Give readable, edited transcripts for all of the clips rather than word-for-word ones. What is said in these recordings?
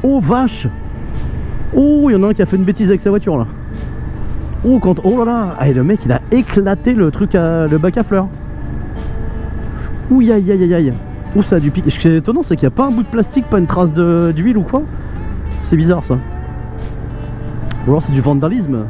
Oh vache. Oh, il y en a un qui a fait une bêtise avec sa voiture là. Oh, oh là là. Ah, et le mec il a éclaté le truc le bac à fleurs. Ouh, aïe aïe aïe aïe. Ouh, ça a du pic. Ce qui est étonnant, c'est qu'il n'y a pas un bout de plastique, pas une trace d'huile ou quoi. C'est bizarre ça. Ou alors c'est du vandalisme.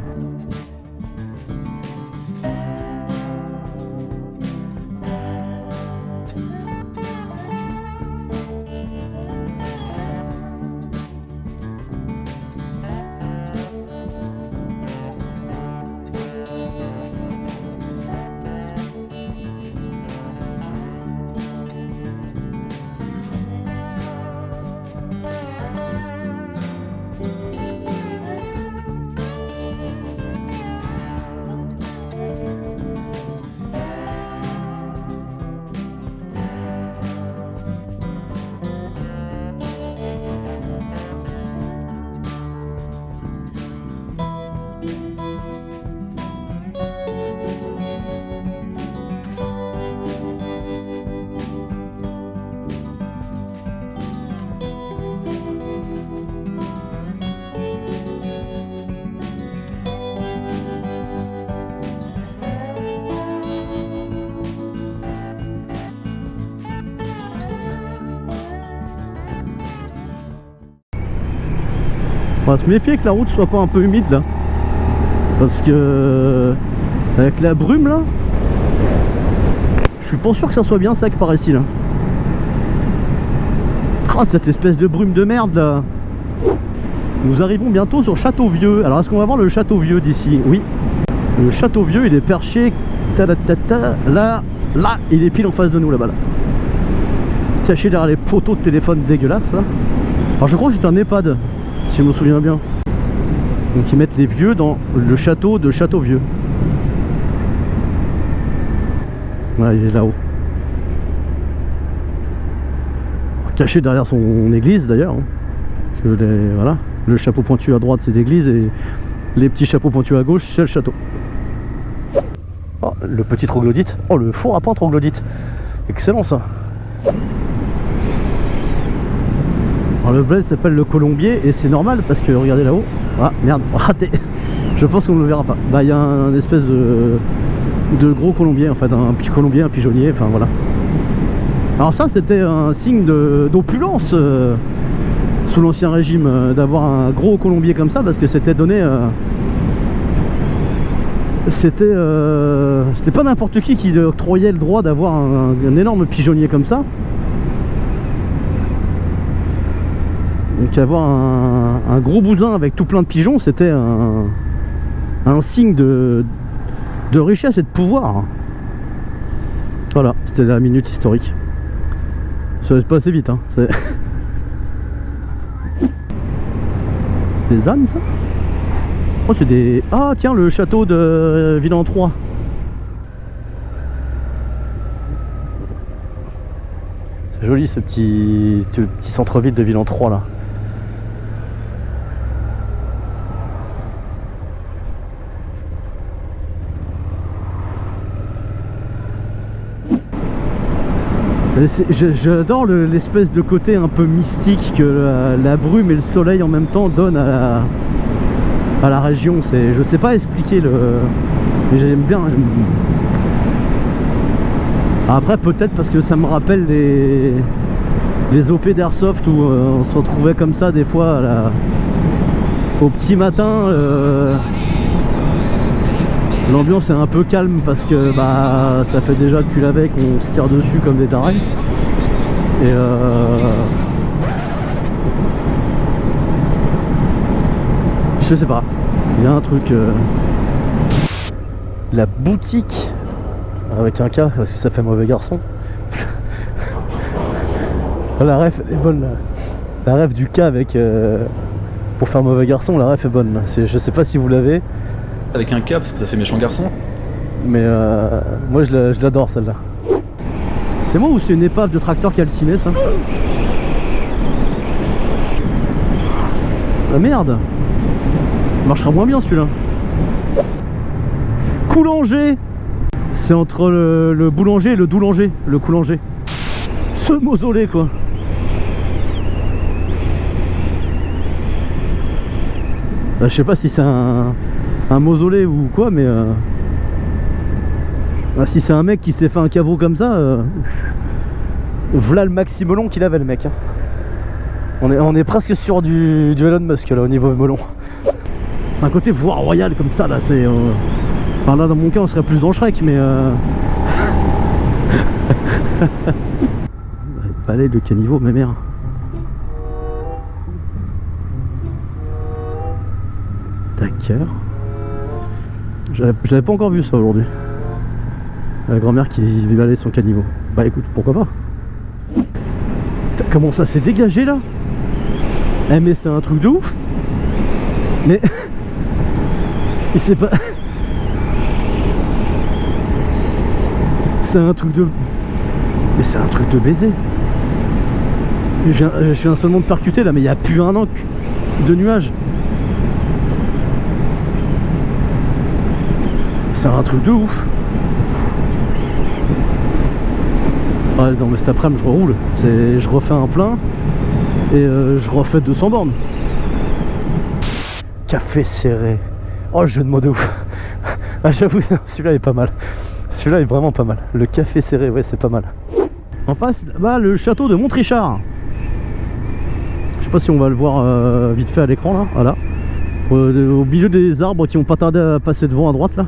On va se méfier que la route soit pas un peu humide là. Parce que avec la brume là, je suis pas sûr que ça soit bien sec par ici là. Ah, cette espèce de brume de merde là. Nous arrivons bientôt sur Château-Vieux. Alors est-ce qu'on va voir le Château-Vieux d'ici? Oui. Le Château-Vieux il est perché là, il est pile en face de nous là-bas là. Caché derrière les poteaux de téléphone dégueulasses là. Alors je crois que c'est un EHPAD, si je me souviens bien. Donc ils mettent les vieux dans le château de Château-Vieux. Voilà, il est là-haut. Caché derrière son église d'ailleurs. Hein. Voilà. Le chapeau pointu à droite c'est l'église et les petits chapeaux pointus à gauche c'est le château. Oh, le petit troglodyte. Oh, le four à pain troglodyte. Excellent ça. Alors, le bled s'appelle le Colombier et c'est normal parce que regardez là-haut. Ah merde, raté. Je pense qu'on ne le verra pas. Bah il y a un espèce de gros colombier en fait, un petit colombier, un pigeonnier, enfin voilà. Alors ça c'était un signe d'opulence sous l'ancien régime, d'avoir un gros colombier comme ça parce que c'était donné. C'était pas n'importe qui octroyait le droit d'avoir un énorme pigeonnier comme ça. Donc avoir un gros bousin avec tout plein de pigeons, c'était un signe de richesse et de pouvoir. Voilà, c'était la minute historique. Ça se passe vite, hein. C'est des ânes, ça? Oh, c'est des... Ah, tiens, le château de Villan-3. C'est joli, ce petit centre-ville de Villan-3, là. J'adore l'espèce de côté un peu mystique que la brume et le soleil en même temps donnent à la région. Je sais pas expliquer mais j'aime bien. Après peut-être parce que ça me rappelle les OP d'Airsoft où on se retrouvait comme ça des fois au petit matin. L'ambiance est un peu calme parce que bah ça fait déjà depuis la veille qu'on se tire dessus comme des tarés. Et je sais pas, il y a un truc. La boutique avec un K parce que ça fait mauvais garçon. La ref est bonne là. La ref du K avec pour faire mauvais garçon, la ref est bonne. Je sais pas si vous l'avez. Avec un K parce que ça fait méchant garçon. Mais moi je l'adore celle-là. C'est moi ou c'est une épave de tracteur calciné ça? La merde. Il marchera moins bien celui-là. Coulanger. C'est entre le boulanger et le doulanger. Le coulanger. Ce mausolée quoi. Bah, je sais pas si c'est un mausolée ou quoi, mais bah, si c'est un mec qui s'est fait un caveau comme ça, v'là le maxi melon qu'il avait le mec. Hein. On est presque sur du Elon Musk là au niveau melon. C'est un côté voie royale comme ça là, c'est. Enfin là dans mon cas on serait plus dans Shrek, mais palais de caniveau, ma mère. D'accord. J'avais pas encore vu ça aujourd'hui. La grand-mère qui balaye son caniveau. Bah écoute, pourquoi pas. Comment ça s'est dégagé là? Eh mais c'est un truc de ouf. Mais c'est pas. C'est un truc de. Mais c'est un truc de baiser. Je suis un seulement de percuter là, mais il y a plus un an de nuages. C'est un truc de ouf. Ah non mais cet après-midi je reroule. Je refais un plein et je refais 200 bornes. Café serré. Oh le jeu de mots de ouf. Ah j'avoue, celui-là est pas mal. Celui-là est vraiment pas mal. Le café serré, ouais c'est pas mal. En face, bah, le château de Montrichard. Je sais pas si on va le voir vite fait à l'écran là. Voilà. Au milieu des arbres qui vont pas tarder à passer devant à droite là.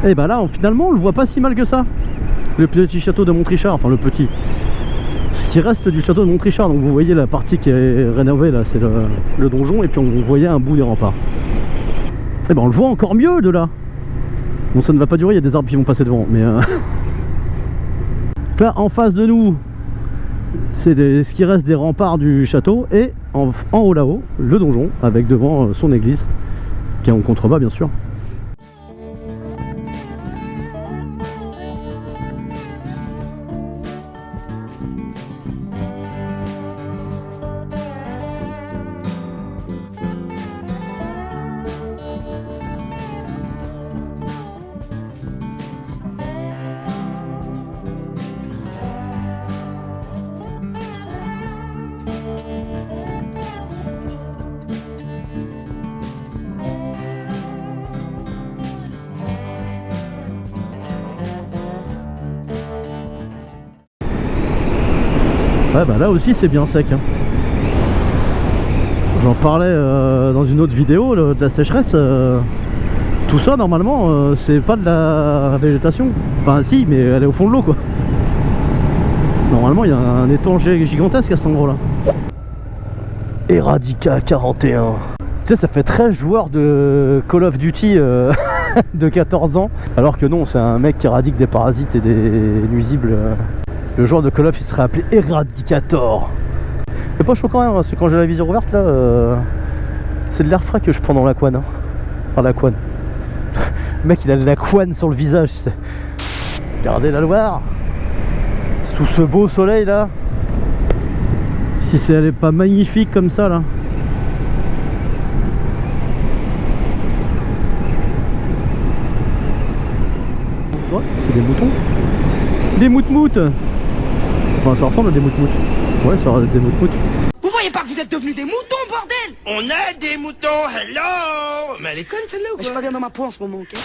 Et bah là finalement on le voit pas si mal que ça. Le petit château de Montrichard, enfin le petit. Ce qui reste du château de Montrichard. Donc vous voyez la partie qui est rénovée là, c'est le donjon. Et puis on voyait un bout des remparts. Et ben on le voit encore mieux de là. Bon ça ne va pas durer, il y a des arbres qui vont passer devant. Mais là en face de nous, c'est ce qui reste des remparts du château. Et en haut là-haut, le donjon avec devant son église. Qui est en contrebas bien sûr. Ouais bah là aussi c'est bien sec hein. J'en parlais dans une autre vidéo de la sécheresse. Tout ça normalement c'est pas de la végétation. Enfin si, mais elle est au fond de l'eau quoi. Normalement il y a un étang gigantesque à cet endroit là. Eradica 41. Tu sais ça fait très joueur de Call of Duty de 14 ans. Alors que non, c'est un mec qui éradique des parasites et des nuisibles. Le joueur de Call of il serait appelé Eradicator. C'est pas chaud quand même, parce que quand j'ai la visure ouverte là, c'est de l'air frais que je prends dans la couenne. Hein. Enfin la couenne. Le mec il a de la couenne sur le visage. Regardez la Loire. Sous ce beau soleil là. Si elle est pas magnifique comme ça là. Ouais, c'est des moutons. Des moutmoutes. Enfin, ça ressemble à des moutmoutes. Ouais, ça ressemble à des moutmoutes. Vous voyez pas que vous êtes devenus des moutons, bordel! On a des moutons, hello! Mais elle est conne celle-là ou Je suis quoi? pas bien dans ma peau en ce moment, ok?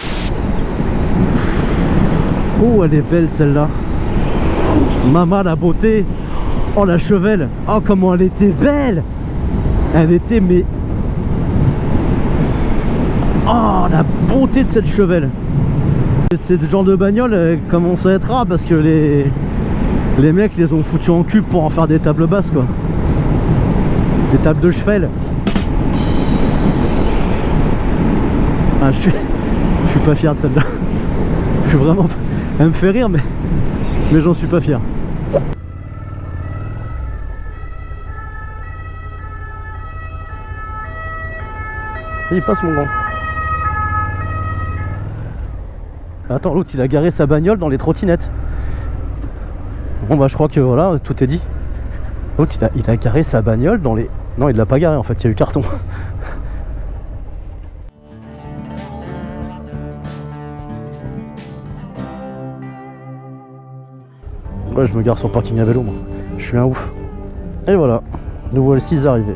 Oh, elle est belle celle-là. Maman, la beauté. Oh, la chevelle. Oh, comment elle était belle. Elle était, mais... Oh, la beauté de cette chevelle. C'est le genre de bagnole, elle commence à être rare parce que les mecs les ont foutus en cube pour en faire des tables basses quoi. Des tables de cheval. Ah, je suis pas fier de celle-là. Je suis vraiment... Elle me fait rire mais j'en suis pas fier. Il passe mon grand. Attends, l'autre il a garé sa bagnole dans les trottinettes. Bon bah je crois que voilà, tout est dit. L'autre il a garé sa bagnole dans les... Non il l'a pas garé en fait, il y a eu carton. Ouais je me gare sur le parking à vélo moi. Je suis un ouf. Et voilà, nous voici arrivés.